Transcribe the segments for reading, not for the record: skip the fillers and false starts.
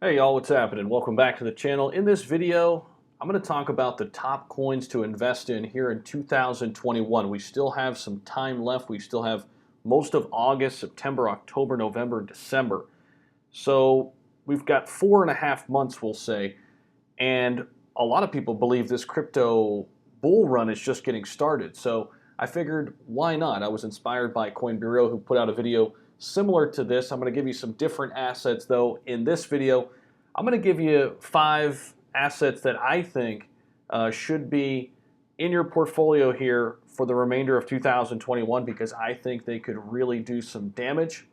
Hey y'all, what's happening? Welcome back to the channel. In this video, I'm going to talk about the top coins to invest in here in 2021. We still have some time left. We still have most of August, September, October, November, December. So we've got 4.5 months, we'll say. And a lot of people believe this crypto bull run is just getting started. So I figured, why not? I was inspired by Coin Bureau, who put out a video similar to this. I'm going to give you some different assets, though. In this video, I'm going to give you 5 assets that I think should be in your portfolio here for the remainder of 2021 because I think they could really do some damage.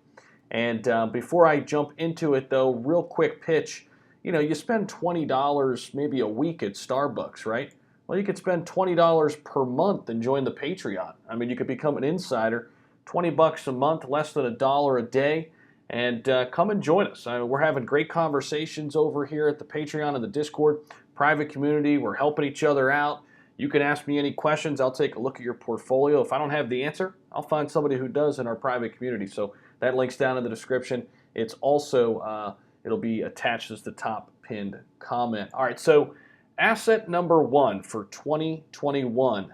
And before I jump into it, though, real quick pitch. You know, you spend $20 maybe a week at Starbucks, right? Well, you could spend $20 per month and join the Patreon. I mean, you could become an insider. 20 bucks a month, less than $1 a day, and come and join us. We're having great conversations over here at the Patreon and the Discord private community. We're helping each other out. You can ask me any questions. I'll take a look at your portfolio. If I don't have the answer, I'll find somebody who does in our private community. So that link's down in the description. It's also it'll be attached as the top pinned comment. All right, so asset number 1 for 2021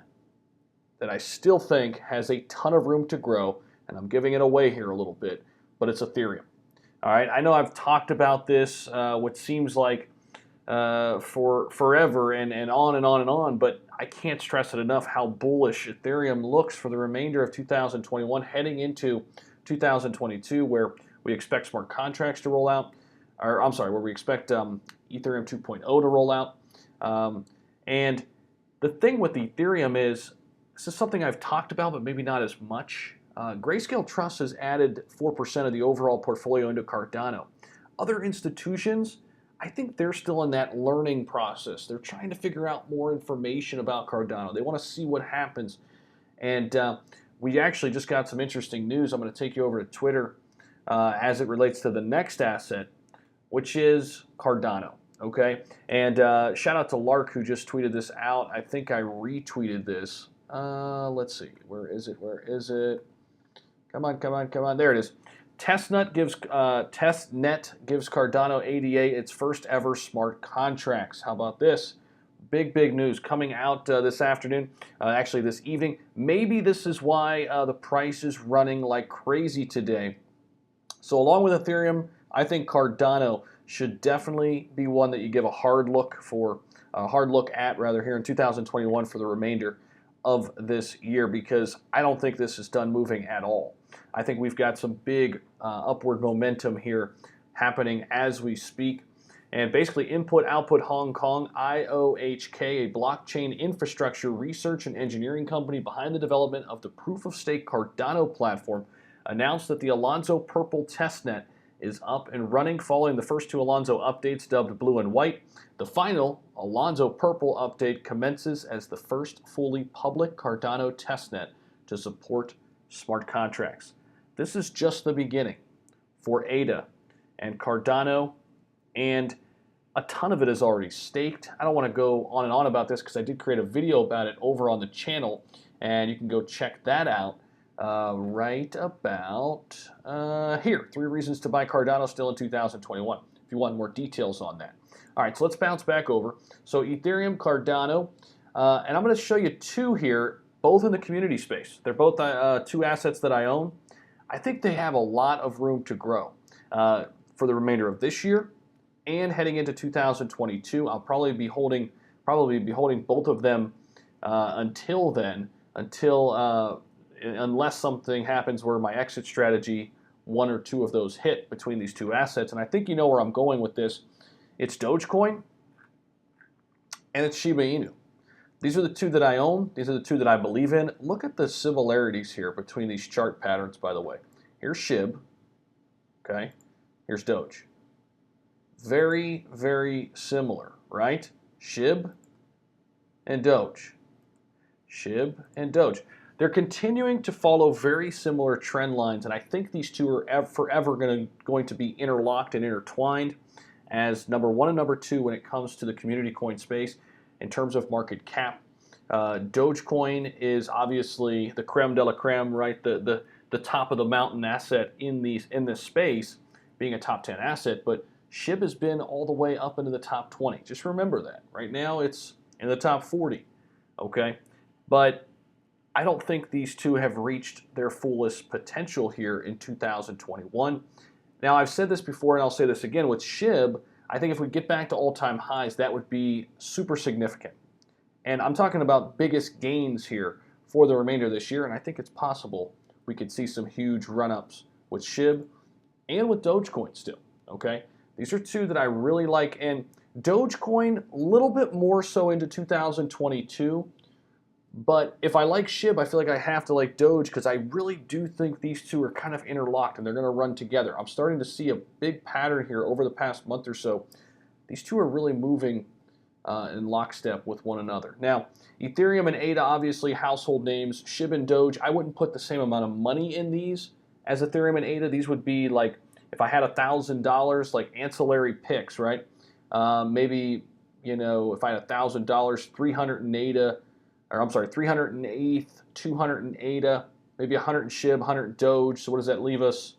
that I still think has a ton of room to grow, and I'm giving it away here a little bit, but it's Ethereum. All right, I know I've talked about this what seems like for forever and on and on and on, but I can't stress it enough how bullish Ethereum looks for the remainder of 2021 heading into 2022, where we expect smart contracts to roll out, or I'm sorry, where we expect Ethereum 2.0 to roll out. And the thing with Ethereum is, this is something I've talked about, but maybe not as much. Grayscale Trust has added 4% of the overall portfolio into Cardano. Other institutions, I think they're still in that learning process. They're trying to figure out more information about Cardano. They want to see what happens. And we actually just got some interesting news. I'm going to take you over to Twitter as it relates to the next asset, which is Cardano. Okay, and shout out to Lark, who just tweeted this out. I think I retweeted this. Let's see. Where is it? Where is it? Come on, come on, come on. There it is. Testnet gives Cardano ADA its first ever smart contracts. How about this? Big news coming out this afternoon, actually this evening. Maybe this is why the price is running like crazy today. So along with Ethereum, I think Cardano should definitely be one that you give a hard look at rather here in 2021 for the remainder of this year, because I don't think this is done moving at all. I think we've got some big upward momentum here happening as we speak. And basically Input Output Hong Kong, IOHK, a blockchain infrastructure research and engineering company behind the development of the proof-of-stake Cardano platform, announced that the Alonzo Purple testnet is up and running following the first 2 Alonzo updates dubbed Blue and White. The final Alonzo Purple update commences as the first fully public Cardano testnet to support smart contracts. This is just the beginning for ADA and Cardano, and a ton of it is already staked. I don't want to go on and on about this because I did create a video about it over on the channel, and you can go check that out. Right about here. 3 reasons to buy Cardano still in 2021, if you want more details on that. All right, so let's bounce back over. So Ethereum, Cardano, and I'm going to show you 2 here, both in the community space. They're both 2 assets that I own. I think they have a lot of room to grow for the remainder of this year and heading into 2022. I'll probably be holding both of them until then, unless something happens where my exit strategy, 1 or 2 of those hit between these 2 assets. And I think you know where I'm going with this. It's Dogecoin and it's Shiba Inu. These are the 2 that I own. These are the 2 that I believe in. Look at the similarities here between these chart patterns, by the way. Here's SHIB, okay? Here's Doge. Very, very similar, right? SHIB and Doge. SHIB and Doge. They're continuing to follow very similar trend lines, and I think these 2 are forever going to be interlocked and intertwined as number 1 and number 2 when it comes to the community coin space in terms of market cap. Dogecoin is obviously the creme de la creme, right? The top of the mountain asset in this space, being a top 10 asset, but SHIB has been all the way up into the top 20. Just remember that. Right now it's in the top 40, okay? But I don't think these two have reached their fullest potential here in 2021. Now, I've said this before, and I'll say this again. With SHIB, I think if we get back to all-time highs, that would be super significant. And I'm talking about biggest gains here for the remainder of this year, and I think it's possible we could see some huge run-ups with SHIB and with Dogecoin still, okay? These are two that I really like, and Dogecoin a little bit more so into 2022, but if I like SHIB, I feel like I have to like Doge because I really do think these two are kind of interlocked and they're going to run together. I'm starting to see a big pattern here over the past month or so. These two are really moving in lockstep with one another. Now, Ethereum and ADA, obviously household names. SHIB and Doge, I wouldn't put the same amount of money in these as Ethereum and ADA. These would be like, if I had $1,000, like ancillary picks, right? Maybe, you know, if I had $1,000, 300 in ADA, or I'm sorry, 300 in ETH, 200 in ADA, maybe 100 in SHIB, 100 in Doge. So what does that leave us?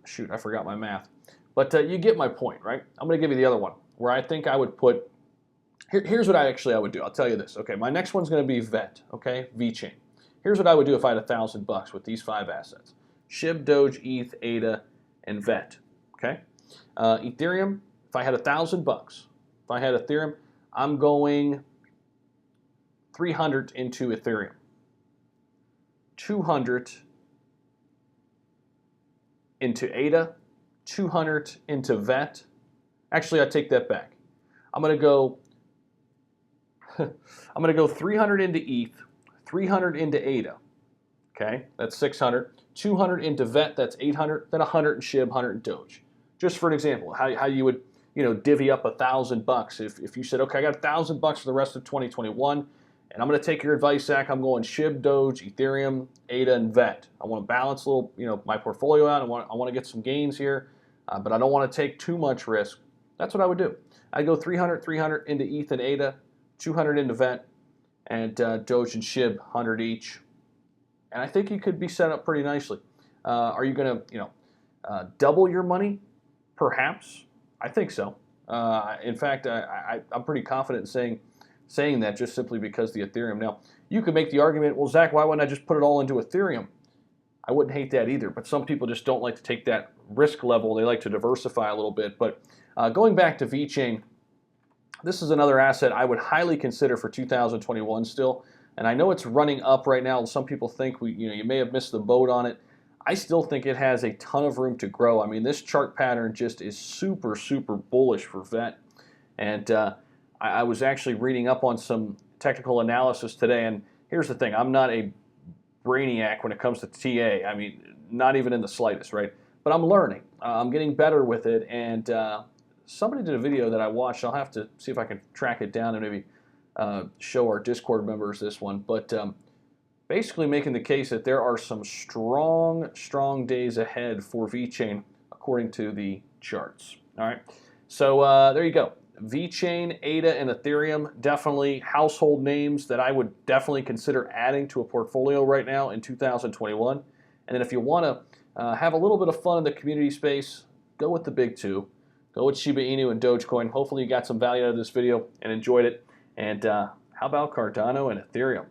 Shoot, I forgot my math. But you get my point, right? I'm going to give you the other one where I think I would put, here's what I would do. I'll tell you this. Okay, my next one's going to be VET, okay, VeChain. Here's what I would do if I had $1,000 with these 5 assets. SHIB, Doge, ETH, ADA, and VET, okay? Ethereum, if I had $1,000, if I had Ethereum, I'm going 300 into Ethereum, 200 into ADA, 200 into VET. Actually, I take that back. I'm gonna go 300 into ETH, 300 into ADA. Okay, that's 600. 200 into VET, that's 800. Then 100 in SHIB, 100 in Doge. Just for an example, how you would, you know, divvy up $1,000 if you said, okay, I got $1,000 for the rest of 2021. And I'm going to take your advice, Zach. I'm going SHIB, Doge, Ethereum, ADA, and VET. I want to balance a little, you know, my portfolio out. I want to get some gains here, but I don't want to take too much risk. That's what I would do. I'd go 300, 300 into ETH and ADA, 200 into VET, and Doge and SHIB, 100 each. And I think you could be set up pretty nicely. Are you going to, you know, double your money? Perhaps. I think so. In fact, I'm pretty confident in saying that just simply because the Ethereum. Now, you could make the argument, well, Zach, why wouldn't I just put it all into Ethereum? I wouldn't hate that either, but some people just don't like to take that risk level. They like to diversify a little bit. But going back to VeChain, this is another asset I would highly consider for 2021 still. And I know it's running up right now. Some people think you may have missed the boat on it. I still think it has a ton of room to grow. I mean, this chart pattern just is super, super bullish for VET. And I was actually reading up on some technical analysis today, and here's the thing. I'm not a brainiac when it comes to TA. I mean, not even in the slightest, right? But I'm learning. I'm getting better with it, and somebody did a video that I watched. I'll have to see if I can track it down and maybe show our Discord members this one. But basically making the case that there are some strong, strong days ahead for VeChain according to the charts. All right, so there you go. VeChain, ADA, and Ethereum, definitely household names that I would definitely consider adding to a portfolio right now in 2021. And then if you want to have a little bit of fun in the community space, go with the big two. Go with Shiba Inu and Dogecoin. Hopefully you got some value out of this video and enjoyed it. And how about Cardano and Ethereum?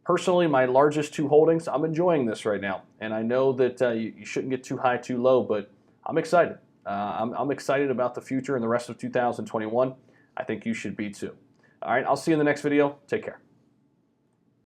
Personally, my largest 2 holdings, I'm enjoying this right now. And I know that you shouldn't get too high, too low, but I'm excited. I'm excited about the future and the rest of 2021. I think you should be too. All right, I'll see you in the next video. Take care.